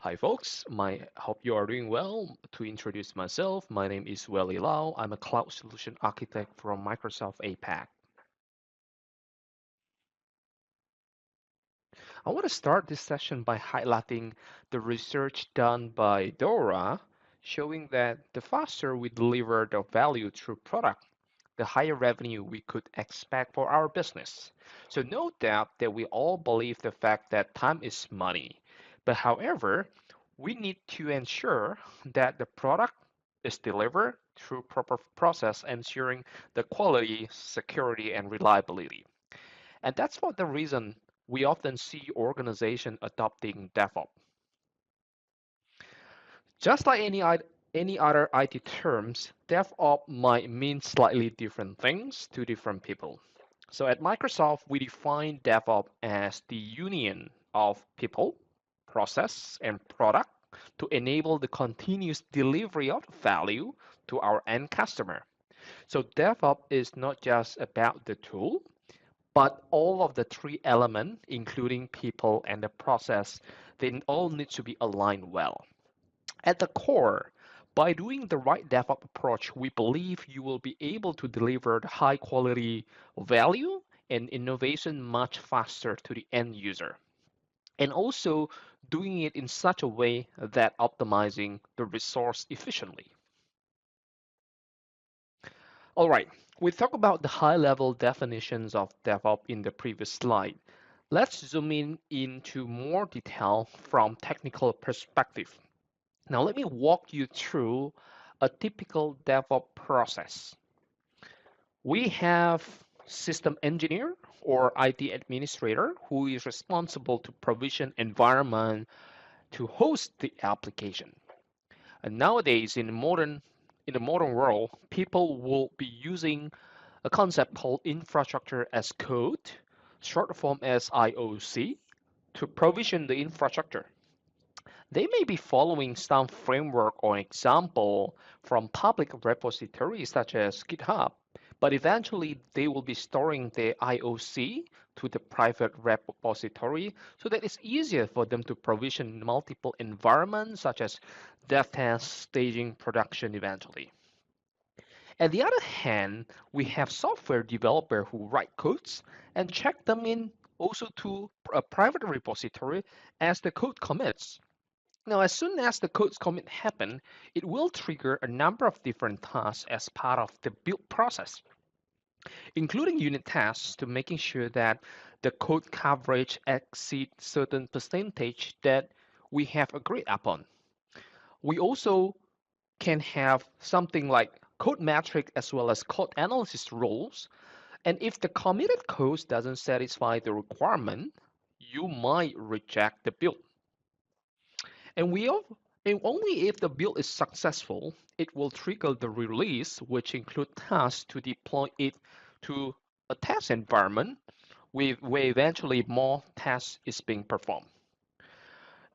Hi, folks. Hope you are doing well. To introduce myself, my name is Welly Lau. I'm a cloud solution architect from Microsoft APAC. I want to start this session by highlighting the research done by Dora, showing that the faster we deliver the value through product, the higher revenue we could expect for our business. So no doubt that we all believe the fact that time is money. But however, we need to ensure that the product is delivered through proper process, ensuring the quality, security, and reliability. And that's for the reason we often see organizations adopting DevOps. Just like any other IT terms, DevOps might mean slightly different things to different people. So at Microsoft, we define DevOps as the union of people, process, and product to enable the continuous delivery of value to our end customer. So DevOps is not just about the tool, but all of the three elements, including people and the process, they all need to be aligned well. At the core, by doing the right DevOps approach, we believe you will be able to deliver the high quality value and innovation much faster to the end user. And also doing it in such a way that optimizing the resource efficiently. All right, we talked about the high level definitions of DevOps in the previous slide. Let's zoom in into more detail from technical perspective. Now let me walk you through a typical DevOps process. We have system engineer or IT administrator who is responsible to provision environment to host the application. And nowadays in the modern world, people will be using a concept called infrastructure as code, short form as IOC, to provision the infrastructure. They may be following some framework or example from public repositories such as GitHub, but eventually they will be storing their IOC to the private repository so that it's easier for them to provision multiple environments such as dev test, staging, production eventually. On the other hand, we have software developer who write codes and check them in also to a private repository as the code commits. Now, as soon as the code's commit happen, it will trigger a number of different tasks as part of the build process, including unit tests to making sure that the code coverage exceeds certain percentage that we have agreed upon. We also can have something like code metric as well as code analysis rules. And if the committed code doesn't satisfy the requirement, you might reject the build. And and only if the build is successful, it will trigger the release, which include tasks to deploy it to a test environment where eventually more tests is being performed.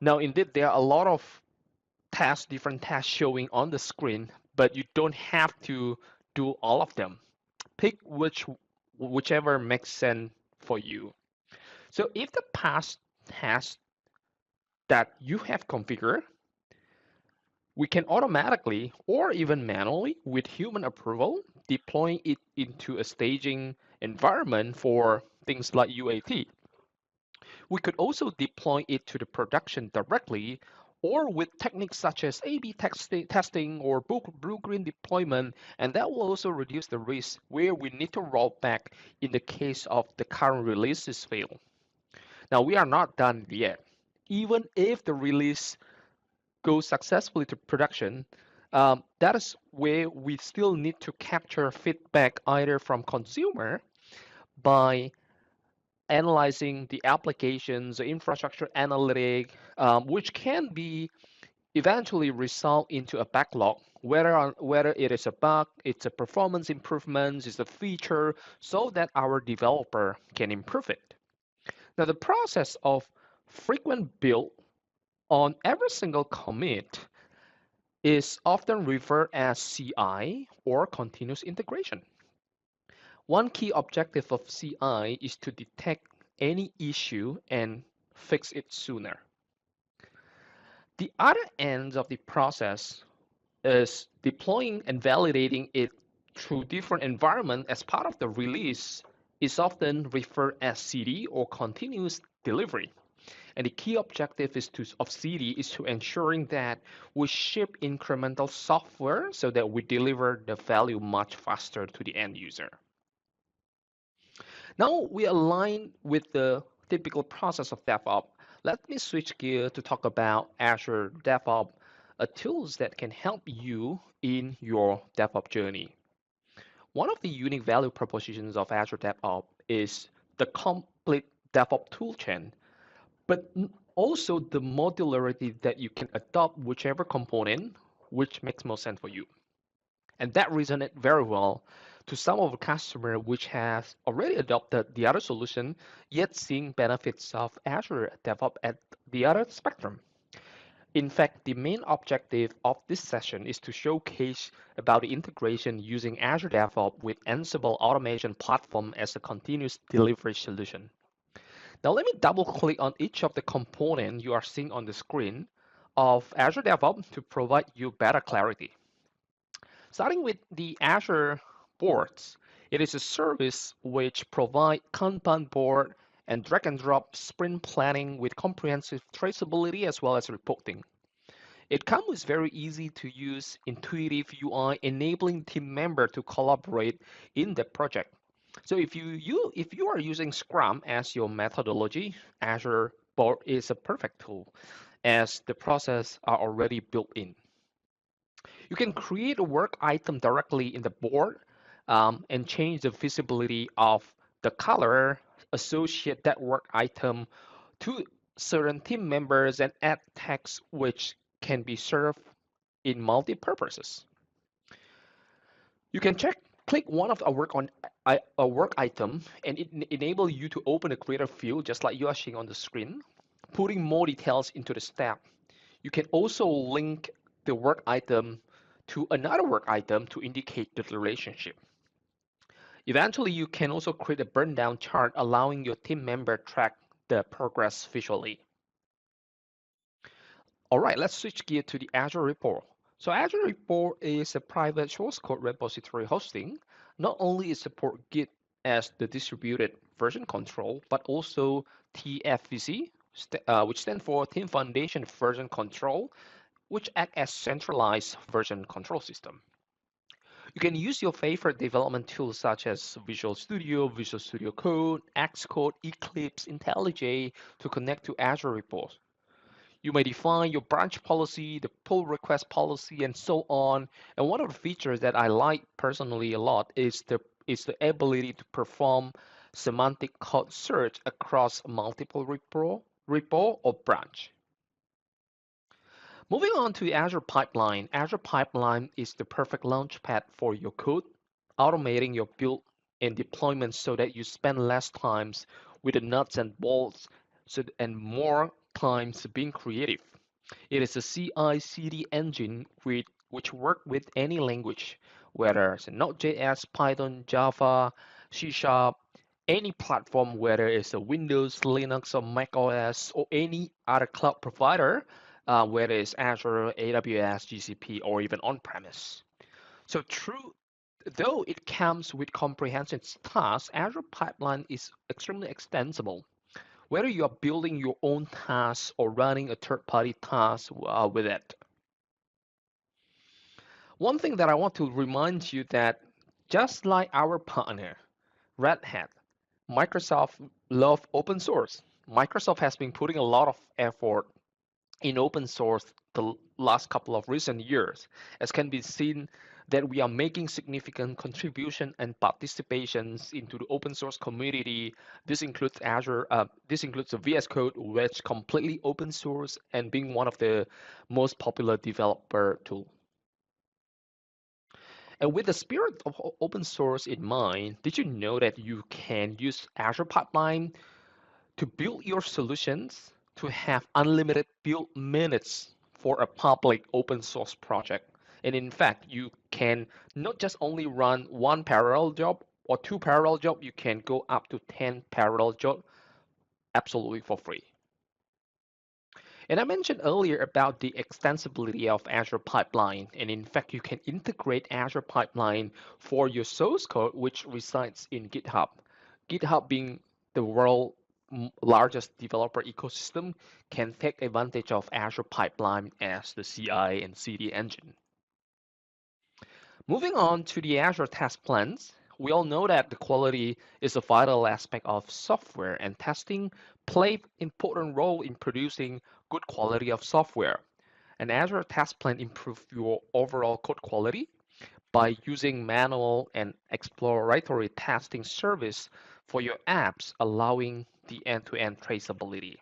Now, indeed, there are a lot of tasks, different tasks showing on the screen, but you don't have to do all of them. Pick whichever makes sense for you. So if the past task that you have configured, we can automatically or even manually with human approval deploy it into a staging environment for things like UAT. We could also deploy it to the production directly or with techniques such as A/B testing or blue-green deployment, and that will also reduce the risk where we need to roll back in the case of the current releases fail. Now, we are not done yet. Even if the release goes successfully to production, that is where we still need to capture feedback either from consumer by analyzing the applications, the infrastructure analytic, which can be eventually result into a backlog, whether it is a bug, it's a performance improvement, it's a feature, so that our developer can improve it. Now, the process of frequent build on every single commit is often referred as CI or continuous integration. One key objective of CI is to detect any issue and fix it sooner. The other end of the process is deploying and validating it through different environments as part of the release is often referred as CD or continuous delivery. And the key objective of CD is to ensuring that we ship incremental software so that we deliver the value much faster to the end user. Now we align with the typical process of DevOps. Let me switch gear to talk about Azure DevOps, tools that can help you in your DevOps journey. One of the unique value propositions of Azure DevOps is the complete DevOps toolchain, but also the modularity that you can adopt whichever component which makes most sense for you. And that resonates very well to some of the customer which has already adopted the other solution, yet seeing benefits of Azure DevOps at the other spectrum. In fact, the main objective of this session is to showcase about the integration using Azure DevOps with Ansible Automation Platform as a continuous delivery solution. Now let me double click on each of the components you are seeing on the screen of Azure DevOps to provide you better clarity. Starting with the Azure boards, it is a service which provides Kanban board and drag and drop sprint planning with comprehensive traceability as well as reporting. It comes with very easy to use intuitive UI enabling team members to collaborate in the project. So if you are using Scrum as your methodology, Azure board is a perfect tool as the process are already built in. You can create a work item directly in the board and change the visibility of the color, associate that work item to certain team members and add text which can be served in multi-purposes. You can click one of a work item and it enable you to open a creator field just like you are seeing on the screen, putting more details into the step. You can also link the work item to another work item to indicate the relationship. Eventually, you can also create a burn down chart allowing your team member track the progress visually. All right, let's switch gear to the Azure Report. So Azure Report is a private source code repository hosting. Not only it support Git as the distributed version control, but also TFVC, which stands for Team Foundation Version Control, which act as centralized version control system. You can use your favorite development tools such as Visual Studio, Visual Studio Code, Xcode, Eclipse, IntelliJ to connect to Azure Report. You may define your branch policy, the pull request policy, and so on. And one of the features that I like personally a lot is the ability to perform semantic code search across multiple repo or branch. Moving on to Azure Pipeline. Azure Pipeline is the perfect launchpad for your code, automating your build and deployment so that you spend less times with the nuts and bolts and more times being creative. It is a CI/CD engine which works with any language, whether it's Node.js, Python, Java, C#, any platform, whether it's a Windows, Linux, or Mac OS, or any other cloud provider, whether it's Azure, AWS, GCP, or even on-premise. So though it comes with comprehensive tasks, Azure Pipeline is extremely extensible. Whether you are building your own tasks or running a third-party task with it. One thing that I want to remind you that just like our partner, Red Hat, Microsoft love open source. Microsoft has been putting a lot of effort in open source the last couple of recent years, as can be seen that we are making significant contribution and participations into the open source community. This includes Azure, this includes the VS Code, which completely open source and being one of the most popular developer tool. And with the spirit of open source in mind, did you know that you can use Azure Pipeline to build your solutions to have unlimited build minutes for a public open source project? And in fact, you can not just only run one parallel job or two parallel jobs, you can go up to 10 parallel jobs absolutely for free. And I mentioned earlier about the extensibility of Azure Pipeline. And in fact, you can integrate Azure Pipeline for your source code, which resides in GitHub. GitHub being the world's largest developer ecosystem can take advantage of Azure Pipeline as the CI and CD engine. Moving on to the Azure test plans, we all know that the quality is a vital aspect of software, and testing play an important role in producing good quality of software. An Azure test plan improves your overall code quality by using manual and exploratory testing service for your apps, allowing the end-to-end traceability.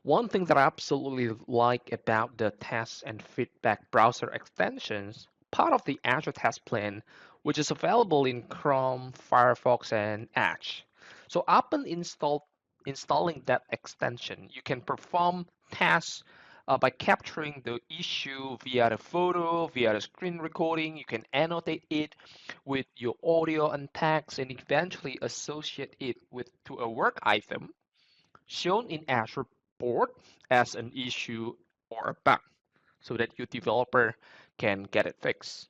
One thing that I absolutely like about the test and feedback browser extensions, part of the Azure Test Plan, which is available in Chrome, Firefox, and Edge. So upon installing that extension, you can perform tests by capturing the issue via the photo, via the screen recording. You can annotate it with your audio and text, and eventually associate it to a work item shown in Azure board as an issue or a bug so that your developer can get it fixed.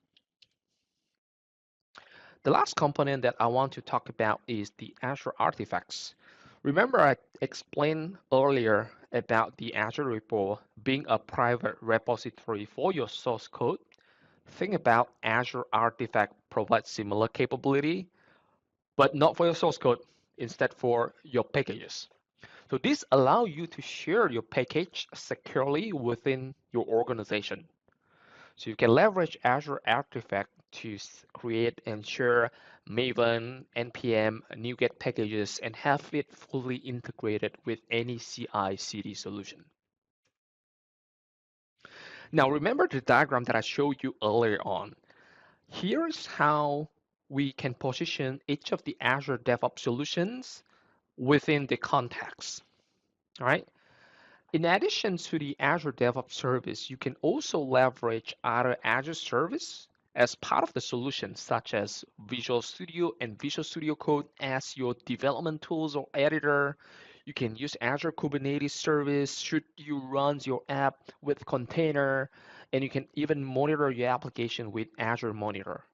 The last component that I want to talk about is the Azure artifacts. Remember I explained earlier about the Azure repo being a private repository for your source code. Think about Azure Artifact provides similar capability, but not for your source code, instead for your packages. So this allows you to share your package securely within your organization. So you can leverage Azure Artifact to create and share Maven, NPM, NuGet packages and have it fully integrated with any CI/CD solution. Now remember the diagram that I showed you earlier on. Here's how we can position each of the Azure DevOps solutions within the context. All right. In addition to the Azure DevOps service, you can also leverage other Azure service as part of the solution, such as Visual Studio and Visual Studio Code as your development tools or editor. You can use Azure Kubernetes service should you run your app with container, and you can even monitor your application with Azure Monitor.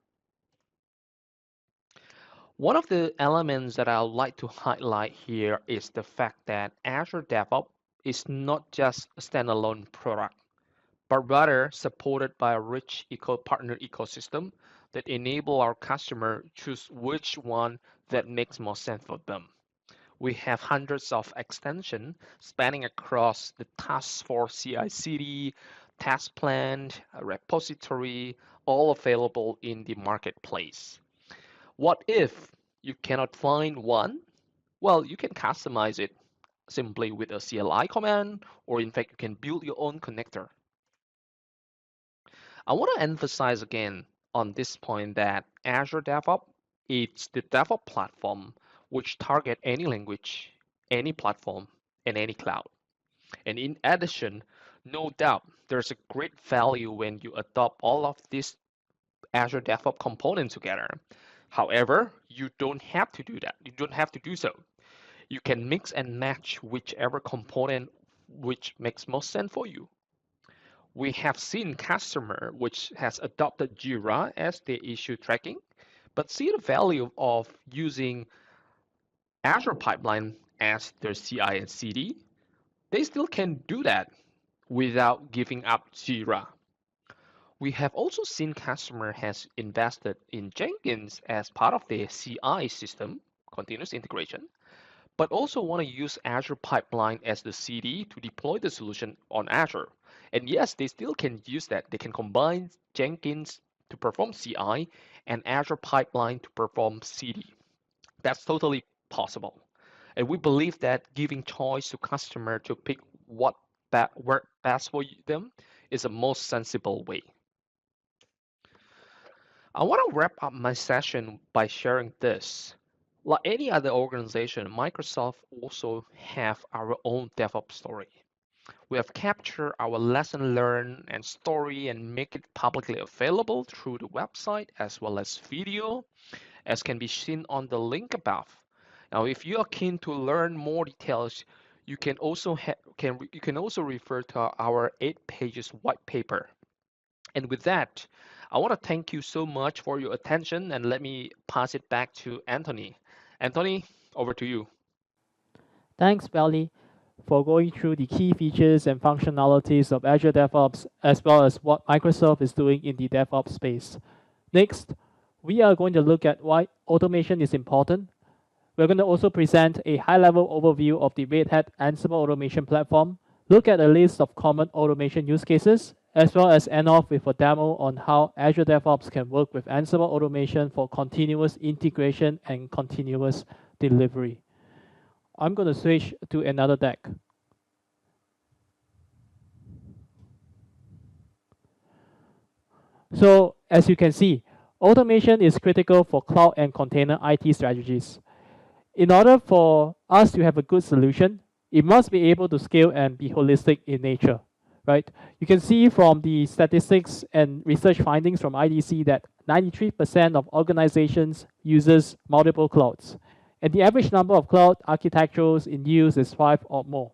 One of the elements that I would like to highlight here is the fact that Azure DevOps is not just a standalone product, but rather supported by a rich partner ecosystem that enable our customer choose which one that makes most sense for them. We have hundreds of extensions spanning across the tasks for CI/CD, task plan, repository, all available in the marketplace. What if you cannot find one? Well, you can customize it simply with a CLI command, or in fact, you can build your own connector. I want to emphasize again on this point that Azure DevOps is the DevOps platform which target any language, any platform, and any cloud. And in addition, no doubt, there's a great value when you adopt all of these Azure DevOps components together. However, you don't have to do that. You don't have to do so. You can mix and match whichever component which makes most sense for you. We have seen customer which has adopted Jira as their issue tracking, but see the value of using Azure Pipeline as their CI and CD. They still can do that without giving up Jira. We have also seen customer has invested in Jenkins as part of their CI system, continuous integration, but also want to use Azure Pipeline as the CD to deploy the solution on Azure. And yes, they still can use that. They can combine Jenkins to perform CI and Azure Pipeline to perform CD. That's totally possible. And we believe that giving choice to customer to pick what work best for them is the most sensible way. I want to wrap up my session by sharing this. Like any other organization, Microsoft also have our own DevOps story. We have captured our lesson learned and story and make it publicly available through the website as well as video, as can be seen on the link above. Now, if you are keen to learn more details, You can also refer to our 8 pages white paper. And with that, I want to thank you so much for your attention and let me pass it back to Anthony. Anthony, over to you. Thanks, Belly, for going through the key features and functionalities of Azure DevOps, as well as what Microsoft is doing in the DevOps space. Next, we are going to look at why automation is important. We're going to also present a high-level overview of the Red Hat Ansible automation platform, look at a list of common automation use cases, as well as end off with a demo on how Azure DevOps can work with Ansible automation for continuous integration and continuous delivery. I'm going to switch to another deck. So as you can see, automation is critical for cloud and container IT strategies. In order for us to have a good solution, it must be able to scale and be holistic in nature, right? You can see from the statistics and research findings from IDC that 93% of organizations uses multiple clouds. And the average number of cloud architectures in use is 5 or more.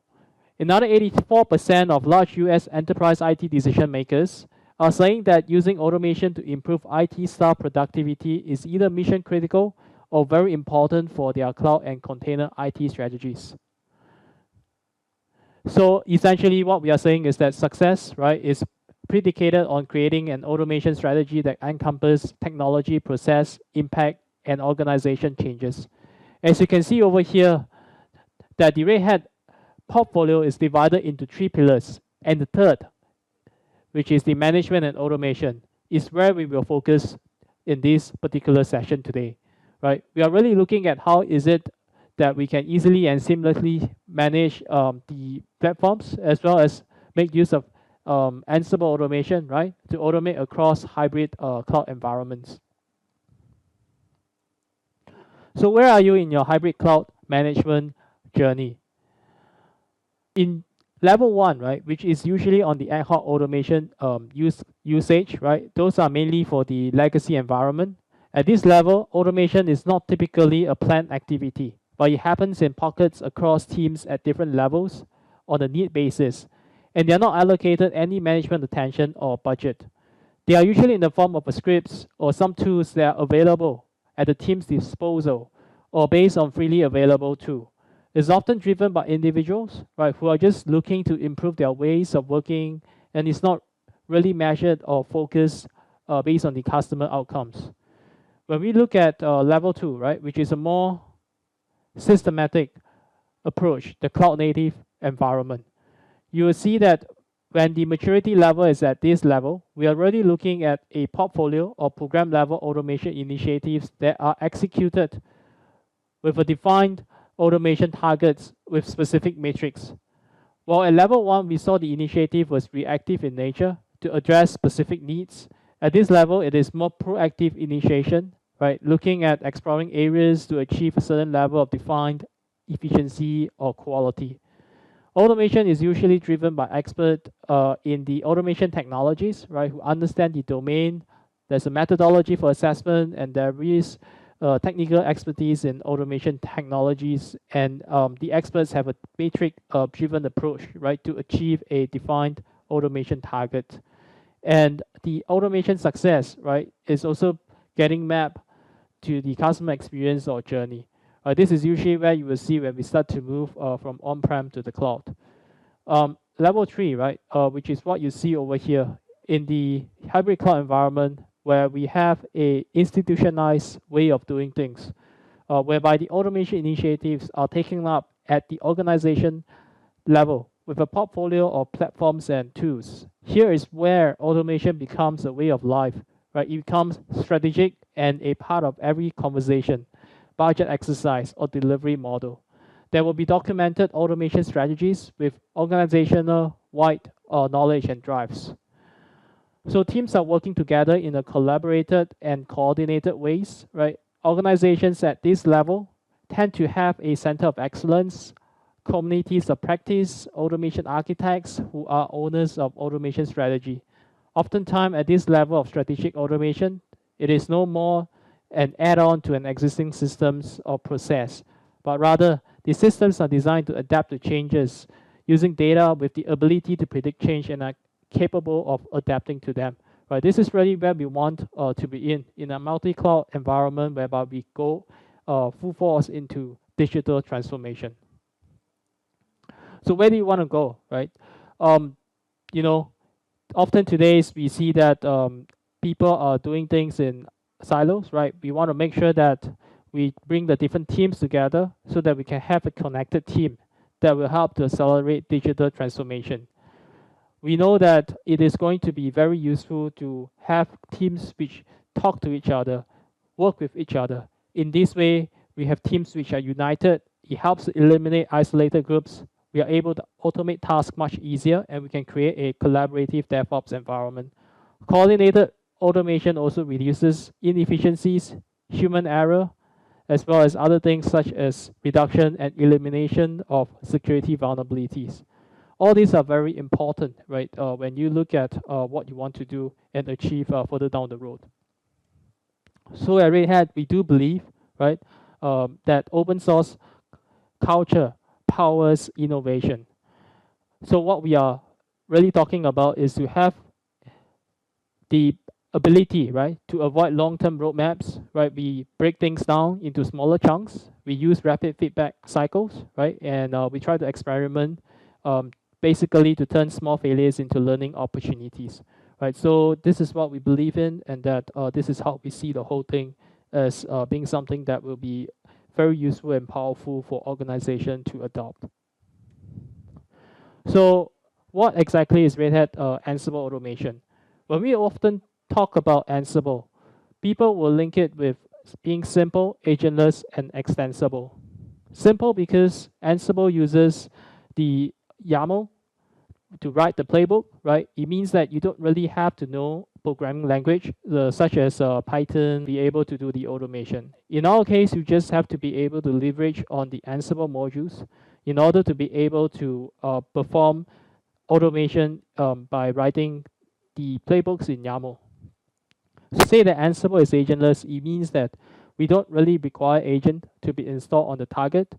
Another 84% of large US enterprise IT decision makers are saying that using automation to improve IT staff productivity is either mission critical or very important for their cloud and container IT strategies. So essentially what we are saying is that success, right, is predicated on creating an automation strategy that encompasses technology, process, impact, and organization changes. As you can see over here, that the Red Hat portfolio is divided into 3 pillars, and the third, which is the management and automation, is where we will focus in this particular session today. Right? We are really looking at how is it that we can easily and seamlessly manage the platforms, as well as make use of Ansible automation, right, to automate across hybrid cloud environments. So where are you in your hybrid cloud management journey? In level 1, right, which is usually on the ad hoc automation usage, right, those are mainly for the legacy environment. At this level, automation is not typically a planned activity, but it happens in pockets across teams at different levels on a need basis, and they are not allocated any management attention or budget. They are usually in the form of scripts or some tools that are available at the team's disposal or based on freely available tools. It's often driven by individuals, right, who are just looking to improve their ways of working, and it's not really measured or focused based on the customer outcomes. When we look at level 2, right, which is a more systematic approach, the cloud native environment, you will see that when the maturity level is at this level, we are really looking at a portfolio or program level automation initiatives that are executed with a defined automation targets with specific metrics. While at level 1, we saw the initiative was reactive in nature to address specific needs. At this level, it is more proactive initiation, right? Looking at exploring areas to achieve a certain level of defined efficiency or quality. Automation is usually driven by experts in the automation technologies, right, who understand the domain. There's a methodology for assessment, and there is technical expertise in automation technologies, and the experts have a metric-driven approach, right, to achieve a defined automation target. And the automation success, right, is also getting mapped to the customer experience or journey. This is usually where you will see when we start to move from on-prem to the cloud. Level 3, right, which is what you see over here in the hybrid cloud environment, where we have a institutionalized way of doing things, whereby the automation initiatives are taken up at the organization level with a portfolio of platforms and tools. Here is where automation becomes a way of life, right? It becomes strategic and a part of every conversation, budget exercise, or delivery model. There will be documented automation strategies with organizational wide knowledge and drives. So teams are working together in a collaborated and coordinated ways, right? Organizations at this level tend to have a center of excellence, communities of practice, automation architects who are owners of automation strategy. Oftentimes at this level of strategic automation, it is no more an add-on to an existing systems or process, but rather The systems are designed to adapt to changes using data with the ability to predict change and are capable of adapting to them. Right, this is really where we want to be in a multi-cloud environment whereby we go full force into digital transformation. So where do you want to go, right? You know, often today we see that people are doing things in silos, right? We want to make sure that we bring the different teams together so that we can have a connected team that will help to accelerate digital transformation. We know that it is going to be very useful to have teams which talk to each other, work with each other. In this way, we have teams which are united. It helps to eliminate isolated groups. We are able to automate tasks much easier, and we can create a collaborative DevOps environment. Coordinated automation also reduces inefficiencies, human error, as well as other things such as reduction and elimination of security vulnerabilities. All these are very important, right, when you look at what you want to do and achieve further down the road. So at Red Hat, we do believe, right, that open source culture powers innovation. So what we are really talking about is to have the ability, right, to avoid long-term roadmaps, right? We break things down into smaller chunks. We use rapid feedback cycles, right, and we try to experiment, basically to turn small failures into learning opportunities, right? So this is what we believe in, and that this is how we see the whole thing as being something that will be very useful and powerful for organization to adopt. So what exactly is Red Hat Ansible automation? When we often talk about Ansible, people will link it with being simple, agentless, and extensible. Simple because Ansible uses the YAML to write the playbook, right? It means that you don't really have to know programming language, such as Python, be able to do the automation. In our case, you just have to be able to leverage on the Ansible modules in order to be able to perform automation by writing the playbooks in YAML. To say that Ansible is agentless, it means that we don't really require agent to be installed on the target.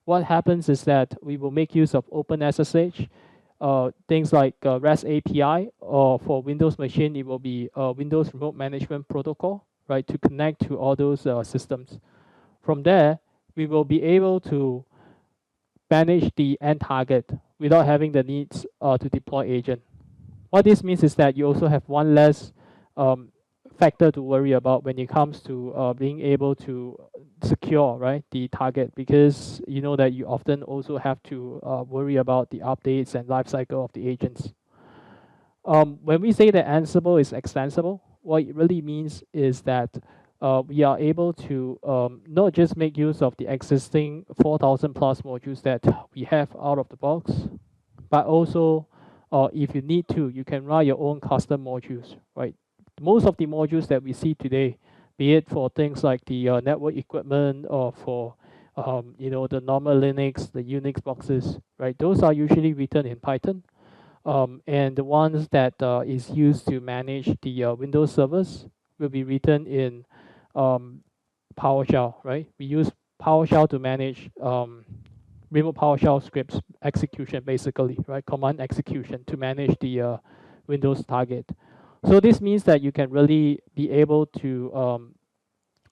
What happens is that we will make use of OpenSSH, things like REST API, or for Windows machine, it will be Windows Remote Management Protocol, right, to connect to all those systems. From there, we will be able to manage the end target without having the needs to deploy agent. What this means is that you also have one less factor to worry about when it comes to being able to secure, right, the target, because you know that you often also have to worry about the updates and lifecycle of the agents. When we say that Ansible is extensible, what it really means is that we are able to not just make use of the existing 4,000 plus modules that we have out of the box, but also if you need to, you can write your own custom modules, right? Most of the modules that we see today, be it for things like the network equipment or for the normal Linux, the Unix boxes, right? Those are usually written in Python. And the ones that is used to manage the Windows servers will be written in PowerShell, right? We use PowerShell to manage remote PowerShell scripts execution, basically, right? Command execution to manage the Windows target. So this means that you can really be able to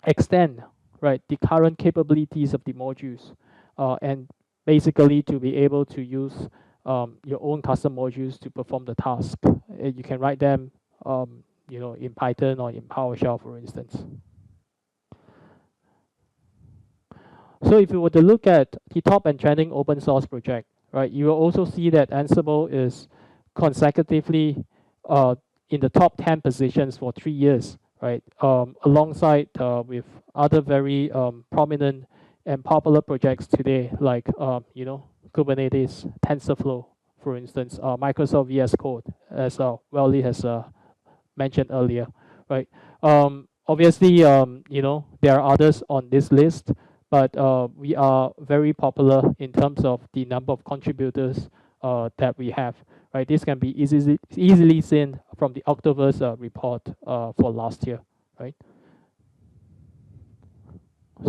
extend, right, the current capabilities of the modules, and basically to be able to use your own custom modules to perform the task. You can write them, in Python or in PowerShell, for instance. So if you were to look at the top and trending open source project, right, you will also see that Ansible is consecutively in the top 10 positions for 3 years, right? Alongside with other very prominent and popular projects today, like Kubernetes, TensorFlow, for instance, Microsoft VS Code, as Welly has mentioned earlier, right? Obviously, there are others on this list, but we are very popular in terms of the number of contributors that we have. Right, this can be easily seen from the Octoverse report for last year, right?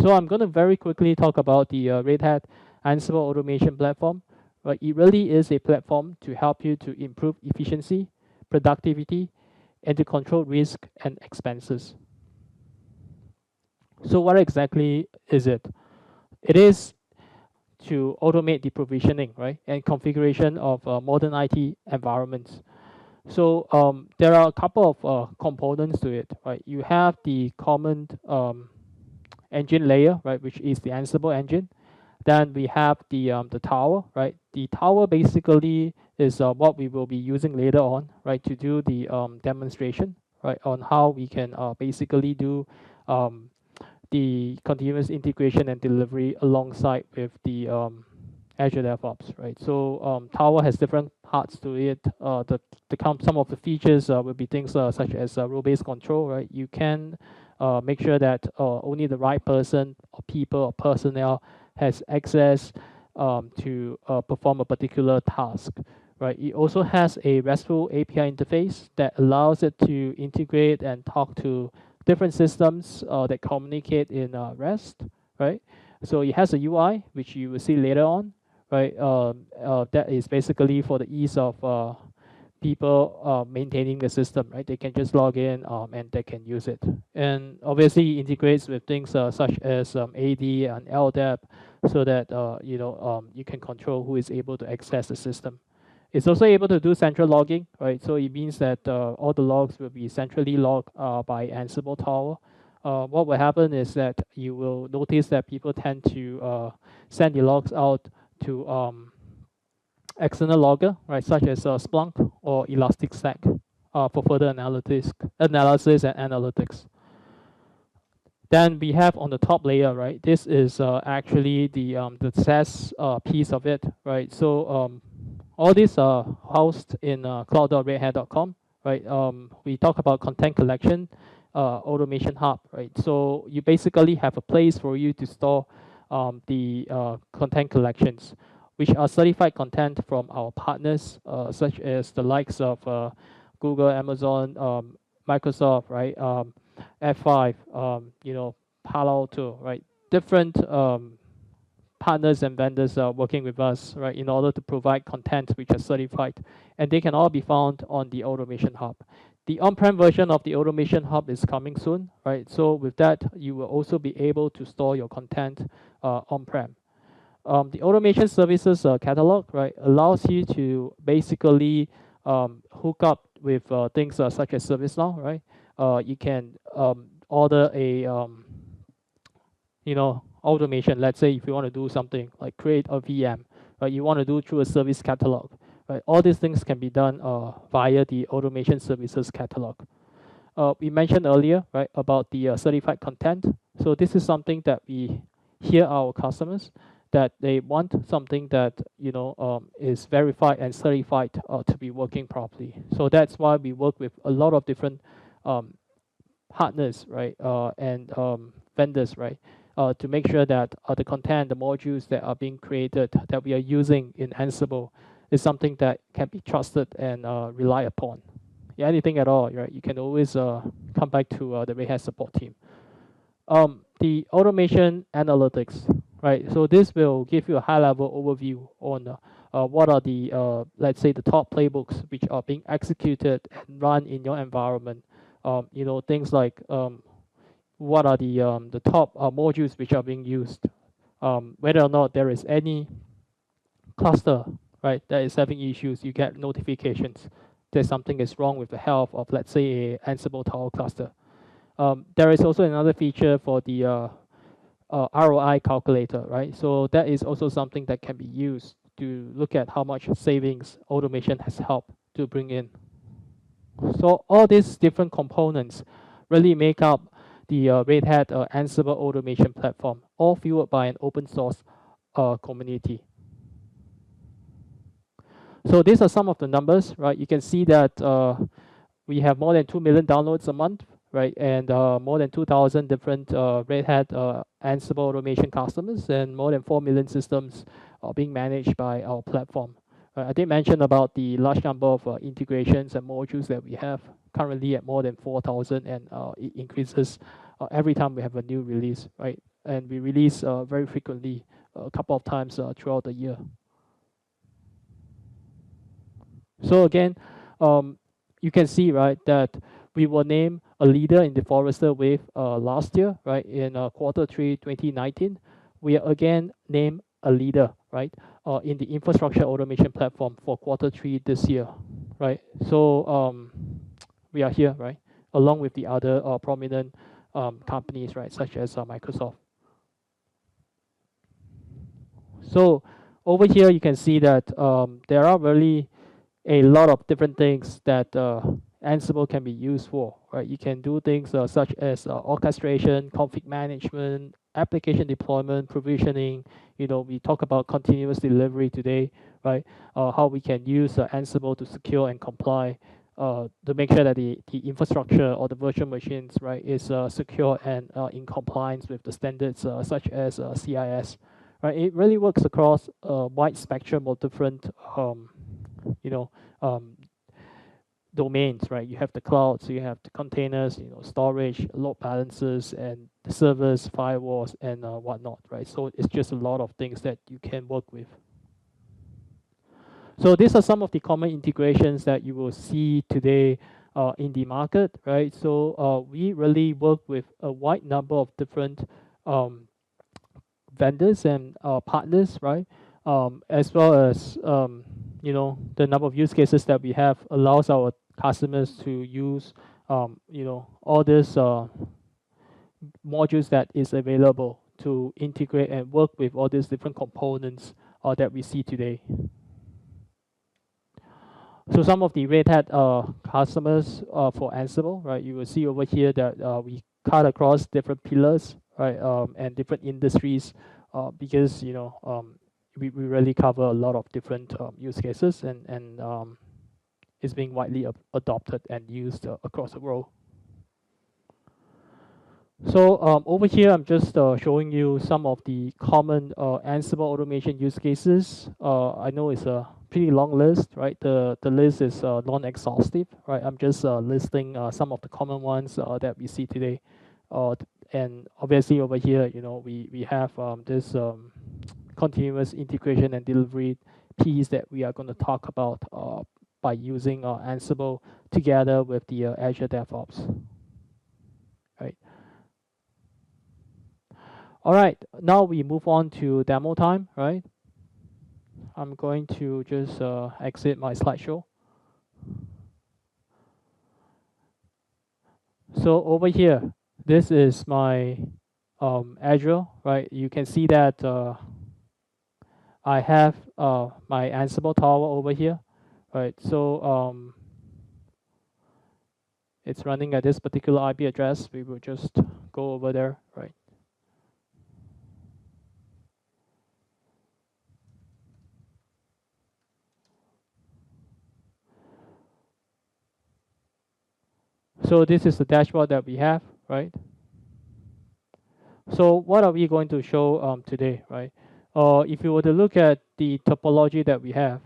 So I'm going to very quickly talk about the Red Hat Ansible automation platform, right? It really is a platform to help you to improve efficiency, productivity, and to control risk and expenses. So what exactly is it? It is to automate the provisioning, right, and configuration of modern IT environments. So there are a couple of components to it, right? You have the common engine layer, right, which is the Ansible engine. Then we have the tower, right? The tower basically is what we will be using later on, right, to do the demonstration, right, on how we can basically do um, the continuous integration and delivery alongside with the Azure DevOps, right? So Tower has different parts to it. Some of the features will be things such as role-based control, right? You can make sure that only the right person or people or personnel has access to perform a particular task, right? It also has a RESTful API interface that allows it to integrate and talk to different systems that communicate in REST, right? So it has a UI, which you will see later on, right? That is basically for the ease of people maintaining the system, right? They can just log in and they can use it. And obviously it integrates with things such as AD and LDAP so that you can control who is able to access the system. It's also able to do central logging, right? So it means that all the logs will be centrally logged by Ansible Tower. What will happen is that you will notice that people tend to send the logs out to external logger, right, such as Splunk or Elasticsearch for further analysis and analytics. Then we have on the top layer, right? This is actually the SaaS piece of it, right? So all these are housed in cloud.redhat.com, right? We talk about content collection, automation hub, right? So you basically have a place for you to store the content collections, which are certified content from our partners, such as the likes of Google, Amazon, Microsoft, right? F5, Palo Alto, right? Different partners and vendors are working with us, right, in order to provide content which are certified, and they can all be found on the Automation Hub. The on-prem version of the Automation Hub is coming soon, right? So with that, you will also be able to store your content on-prem. The automation services catalog, right, allows you to basically hook up with things such as ServiceNow, right? You can order a automation. Let's say if you want to do something like create a VM, right? You want to do through a service catalog, right? All these things can be done via the automation services catalog. We mentioned earlier, right, about the certified content. So this is something that we hear our customers that they want something that is verified and certified to be working properly. So that's why we work with a lot of different partners, right, and vendors, right, to make sure that the content, the modules that are being created, that we are using in Ansible, is something that can be trusted and relied upon. Yeah, anything at all, right? You can always come back to the Red Hat support team. The automation analytics, right? So this will give you a high-level overview on what are the, let's say, the top playbooks which are being executed and run in your environment. Things like what are the top modules which are being used, whether or not there is any cluster, right, that is having issues. You get notifications that something is wrong with the health of, let's say, a Ansible Tower cluster. There is also another feature for the ROI calculator, right? So that is also something that can be used to look at how much savings automation has helped to bring in. So all these different components really make up the Red Hat Ansible automation platform, all fueled by an open source community. So these are some of the numbers, right? You can see that we have more than 2 million downloads a month, right? And more than 2,000 different Red Hat Ansible automation customers, and more than 4 million systems are being managed by our platform. I did mention about the large number of integrations and modules that we have currently at more than 4,000, and it increases every time we have a new release, right? And we release very frequently a couple of times throughout the year. So again, you can see, right, that we were named a leader in the Forrester Wave last year, right, in Q3 2019. We are again named a leader, right, in the infrastructure automation platform for Q3 this year, right. So we are here, right, along with the other prominent companies, right, such as Microsoft. So over here, you can see that there are really a lot of different things that Ansible can be used for, right? You can do things such as orchestration, config management, application deployment, provisioning. You know, we talk about continuous delivery today, right? How we can use Ansible to secure and comply to make sure that the infrastructure or the virtual machines, right, is secure and in compliance with the standards such as CIS, right? It really works across a wide spectrum of different you know, domains, right? You have the cloud, so you have the containers, you know, storage, load balancers, and the servers, firewalls, and whatnot, right? So it's just a lot of things that you can work with. So these are some of the common integrations that you will see today in the market, right? So we really work with a wide number of different vendors and partners, right? As well as you know, the number of use cases that we have allows our customers to use you know, all these modules that is available to integrate and work with all these different components that we see today. So some of the Red Hat customers for Ansible, right? You will see over here that we cut across different pillars, right? And different industries, because you know we really cover a lot of different use cases, and it's being widely adopted and used across the world. So over here, I'm just showing you some of the common Ansible automation use cases. I know it's a pretty long list, right? The list is non-exhaustive, right? I'm just listing some of the common ones that we see today. And obviously over here, you know, we have this continuous integration and delivery piece that we are going to talk about by using Ansible together with the Azure DevOps, right? All right, now we move on to demo time, right? I'm going to just exit my slideshow. So over here, this is my Azure, right? You can see that I have my Ansible tower over here, right? So it's running at this particular IP address. We will just go over there, right? So this is the dashboard that we have, right? So what are we going to show today, right? If you were to look at the topology that we have,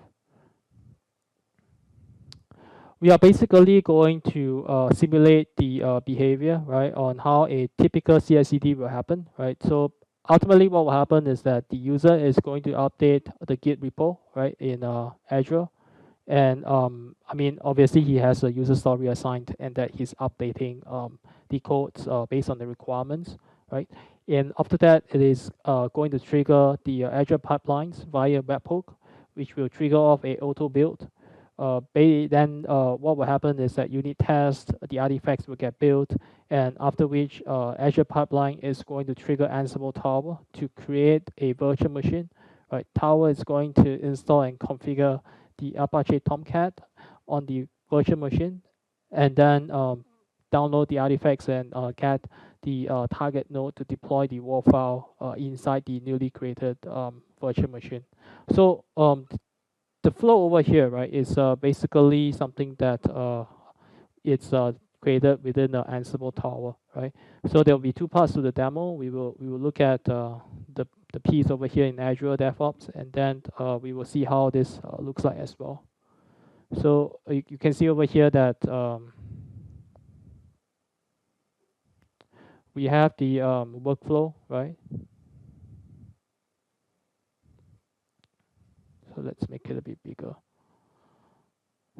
we are basically going to simulate the behavior, right, on how a typical CI/CD will happen, right? So ultimately, what will happen is that the user is going to update the Git repo, right, in Azure, and I mean, obviously, he has a user story assigned, and that he's updating the codes based on the requirements, right? And after that, it is going to trigger the Azure pipelines via webhook, which will trigger off a auto build. Then what will happen is that unit test, the artifacts will get built, and after which Azure pipeline is going to trigger Ansible Tower to create a virtual machine. Right, Tower is going to install and configure the Apache Tomcat on the virtual machine, and then download the artifacts and get the target node to deploy the WAR file inside the newly created virtual machine. So the flow over here, right, is basically something that it's created within the Ansible Tower, right? So there will be two parts to the demo. We will look at the piece over here in Azure DevOps, and then we will see how this looks like as well. So you can see over here that we have the workflow, right? So let's make it a bit bigger.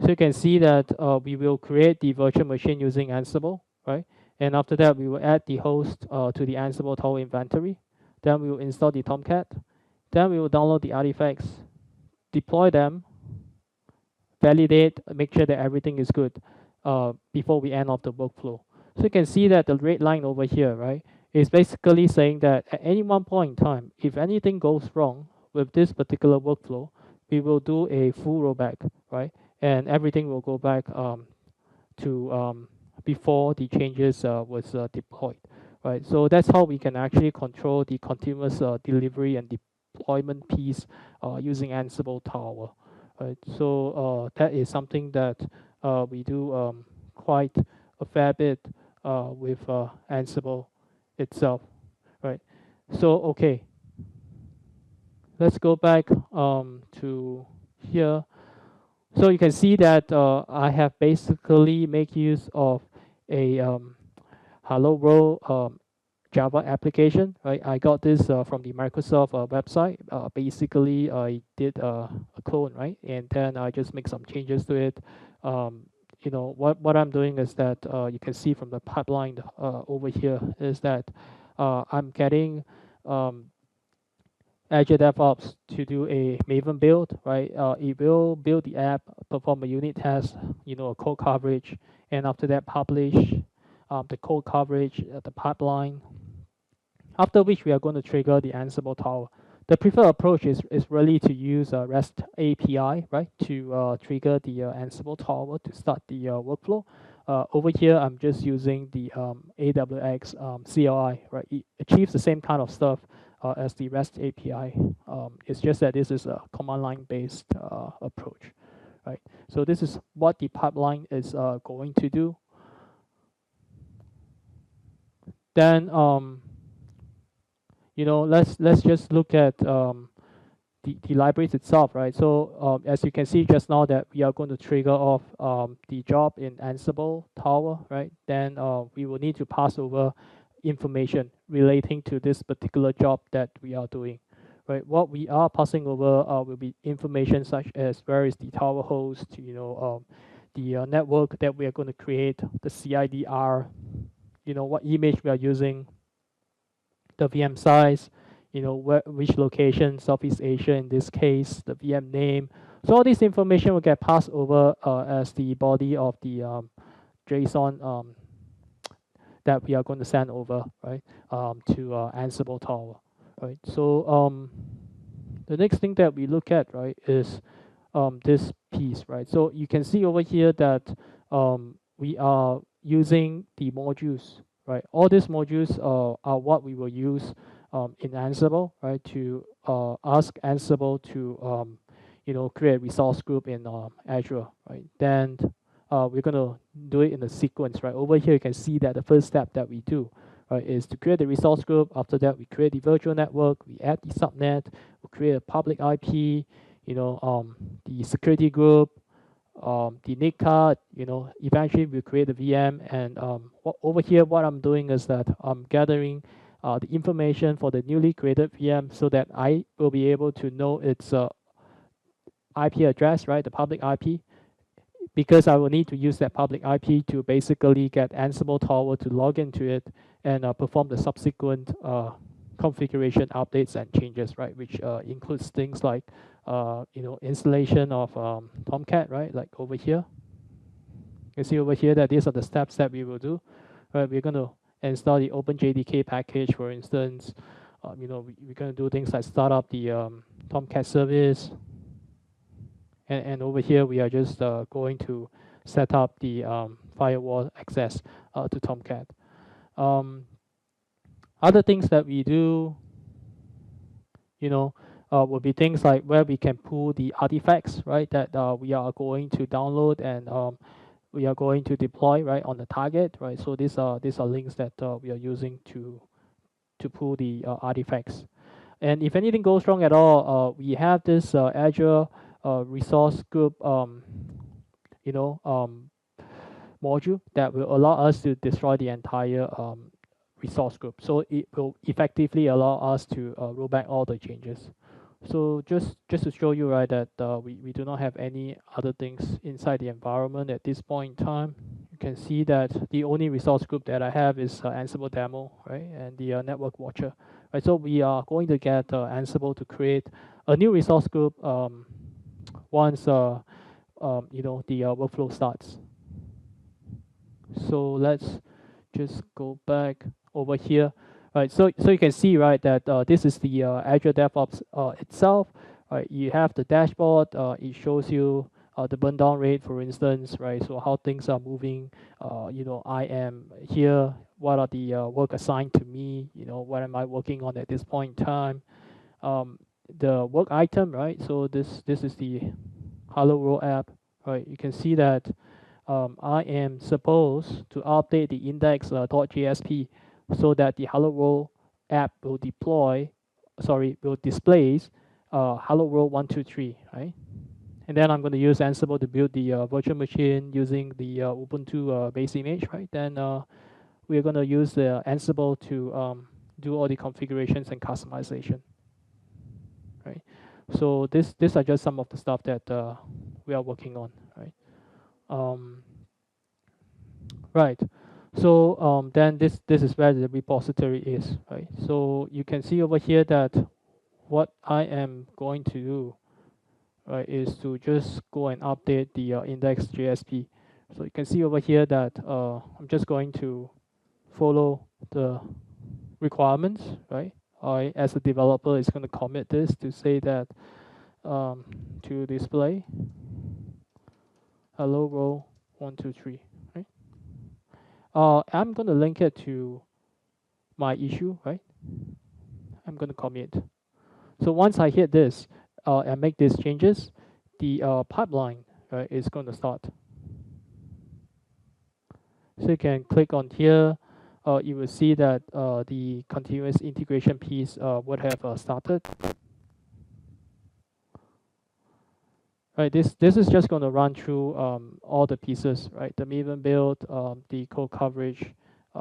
So you can see that we will create the virtual machine using Ansible, right? And after that, we will add the host to the Ansible Tower inventory. Then we will install the Tomcat. Then we will download the artifacts, deploy them, validate, make sure that everything is good before we end off the workflow. So you can see that the red line over here, right, is basically saying that at any one point in time, if anything goes wrong with this particular workflow, we will do a full rollback, right? And everything will go back to before the changes was deployed, right? So that's how we can actually control the continuous delivery and deployment piece using Ansible Tower, right? So that is something that we do quite a fair bit with Ansible itself, right? So okay, let's go back to here. So you can see that I have basically make use of a Hello World Java application, right? I got this from the Microsoft website. Basically, I did a clone, right? And then I just make some changes to it. You know, what I'm doing is that you can see from the pipeline over here is that I'm getting Azure DevOps to do a Maven build, right? It will build the app, perform a unit test, you know, a code coverage, and after that publish the code coverage, the pipeline. After which we are going to trigger the Ansible Tower. The preferred approach is really to use REST API, right, to trigger the Ansible Tower to start the workflow. Over here, I'm just using the AWX CLI, right? It achieves the same kind of stuff as the REST API. It's just that this is a command line based approach, right? So this is what the pipeline is going to do. Then you know, let's just look at the libraries itself, right? So as you can see just now that we are going to trigger off the job in Ansible Tower, right? Then we will need to pass over information relating to this particular job that we are doing, right? What we are passing over will be information such as where is the tower host, you know, the network that we are going to create, the CIDR, you know, what image we are using, the VM size, you know, which location, Southeast Asia in this case, the VM name. So all this information will get passed over as the body of the JSON that we are going to send over, right, to Ansible Tower, right? So the next thing that we look at, right, is this piece, right? So you can see over here that we are using the modules, right? All these modules are what we will use in Ansible, right? To ask Ansible to, you know, create a resource group in Azure, right? Then we're gonna do it in a sequence, right? Over here, you can see that the first step that we do, right, is to create the resource group. After that, we create the virtual network. We add the subnet. We create a public IP. You know, the security group, the NIC card, you know, eventually we create the VM. And over here, what I'm doing is that I'm gathering the information for the newly created VM so that I will be able to know its IP address, right, the public IP, because I will need to use that public IP to basically get Ansible Tower to log into it and perform the subsequent configuration updates and changes, right, which includes things like you know, installation of Tomcat, right, like over here. You see over here that these are the steps that we will do, right? We're going to install the OpenJDK package, for instance. You know, we're going to do things like start up the Tomcat service, and over here we are just going to set up the firewall access to Tomcat. Other things that we do, you know, will be things like where we can pull the artifacts, right, that we are going to download and we are going to deploy, right, on the target, right. So these are links that we are using to pull the artifacts. And if anything goes wrong at all, we have this Azure resource group, you know, module that will allow us to destroy the entire resource group. So it will effectively allow us to roll back all the changes, So just to show you, right, that we do not have any other things inside the environment at this point in time. You can see that the only resource group that I have is Ansible demo, right, and the network watcher, right. So we are going to get Ansible to create a new resource group once you know, the workflow starts. So let's just go back over here. Right, so you can see, right, that this is the Azure DevOps itself. Right, you have the dashboard. It shows you the burn down rate, for instance, right? So how things are moving. You know, I am here. What are the work assigned to me? You know, what am I working on at this point in time? The work item, right? So this is the Hello World app, right? You can see that I am supposed to update the index.jsp so that the Hello World app will will displays Hello World 123, right? And then I'm going to use Ansible to build the virtual machine using the Ubuntu base image, right? Then we're going to use the Ansible to do all the configurations and customization, right? So these are just some of the stuff that we are working on, right? Um, Right. So then this is where the repository is, right? So you can see over here that what I am going to do, right, is to just go and update the index.jsp. So you can see over here that I'm just going to follow the requirements, right? I, as a developer, is going to commit this to say that to display hello world 123, right? I'm going to link it to my issue, right? I'm going to commit. So once I hit this and make these changes, the pipeline is going to start. So you can click on here. You will see that the continuous integration piece would have started. Right, this is just going to run through all the pieces, right? The Maven build, the code coverage,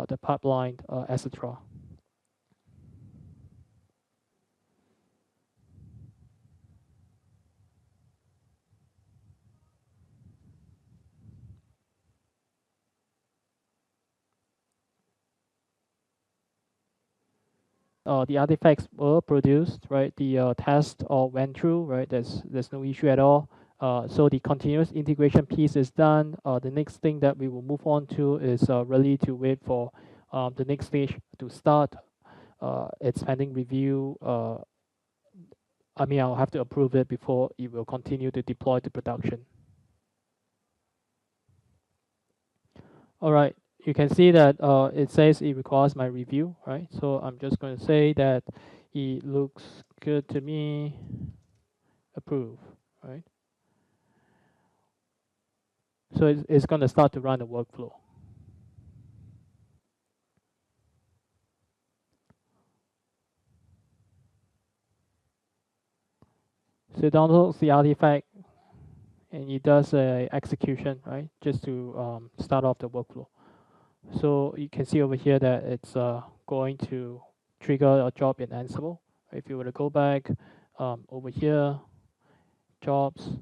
the pipeline, etc. The artifacts were produced, right? The test all went through, right? There's no issue at all. So the continuous integration piece is done. The next thing that we will move on to is really to wait for the next stage to start. It's pending review. I mean, I'll have to approve it before it will continue to deploy to production. All right, you can see that it says it requires my review, right? So I'm just going to say that it looks good to me, approve, right? So it's going to start to run the workflow. So it downloads the artifact and it does a execution, right? Just to start off the workflow. So you can see over here that it's going to trigger a job in Ansible. If you were to go back over here, jobs,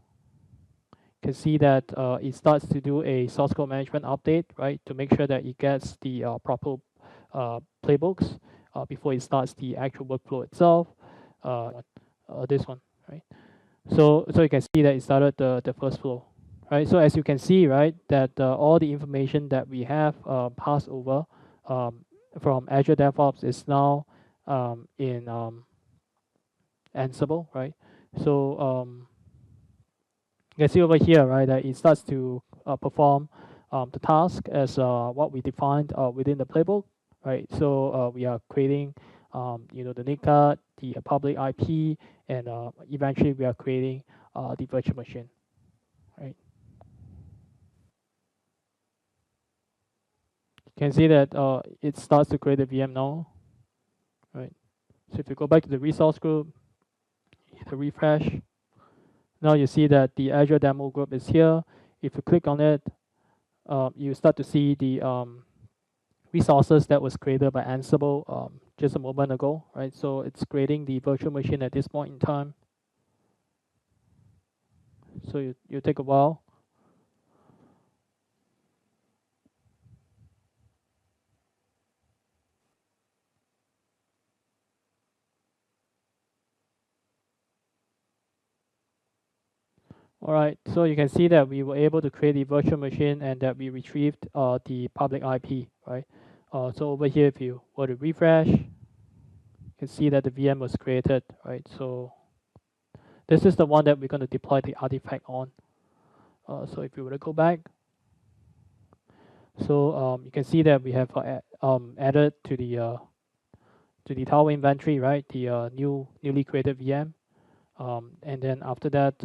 you can see that it starts to do a source code management update, right? To make sure that it gets the proper playbooks before it starts the actual workflow itself. This one, right? So you can see that it started the first flow, right? So as you can see, right, that all the information that we have passed over from Azure DevOps is now in Ansible, right? So you can see over here, right, that it starts to perform the task as what we defined within the playbook, right? So we are creating, you know, the NIC card, the public IP, and eventually we are creating the virtual machine, right? You can see that it starts to create a VM now, right? So if you go back to the resource group, hit the refresh. Now you see that the Azure demo group is here. If you click on it, you start to see the resources that was created by Ansible just a moment ago, right? So it's creating the virtual machine at this point in time. So you take a while. All right, so you can see that we were able to create the virtual machine and that we retrieved the public IP, right? So over here, if you were to refresh, you can see that the VM was created, right? So this is the one that we're going to deploy the artifact on. So if you were to go back, so you can see that we have added to the tower inventory, right? The newly created VM, and then after that,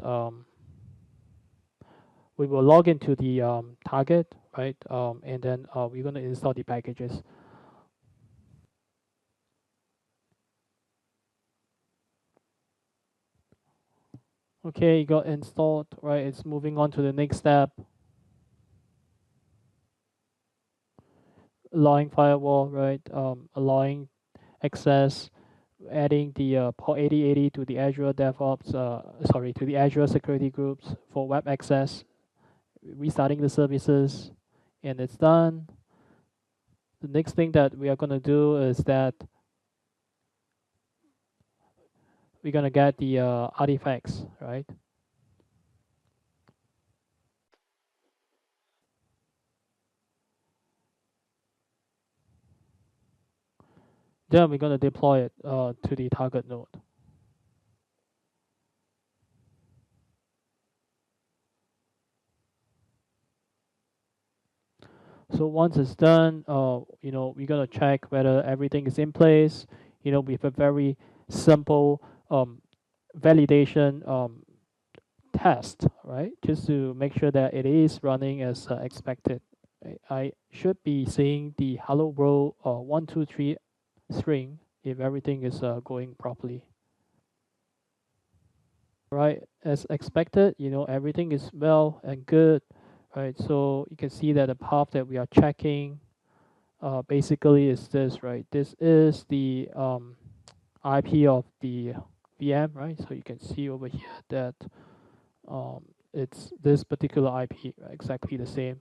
we will log into the target, right? And then we're going to install the packages. Okay, it got installed, right? It's moving on to the next step. Allowing firewall, right? Allowing access, adding the port 8080 to the Azure DevOps, to the Azure security groups for web access, restarting the services, and it's done. The next thing that we are going to do is that we're going to get the artifacts, right? Then we're going to deploy it to the target node. So once it's done, we're gonna check whether everything is in place. With a very simple validation test, right? Just to make sure that it is running as expected. I should be seeing the hello world 123 string if everything is going properly. Right, as expected, everything is well and good. Right, so you can see that the path that we are checking basically is this, right? This is the IP of the VM, right? So you can see over here that it's this particular IP, right? Exactly the same.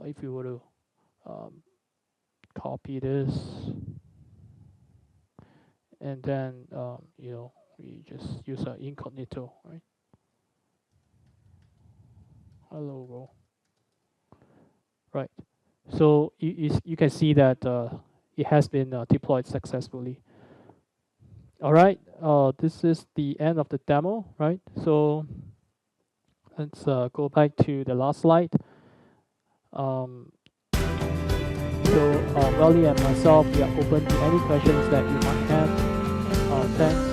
If you were to copy this, and then we just use an incognito, right? Hello world. Right. So you can see that it has been deployed successfully. All right. This is the end of the demo, right? So let's go back to the last slide. So Raleigh and myself, we are open to any questions that you might have. Thanks.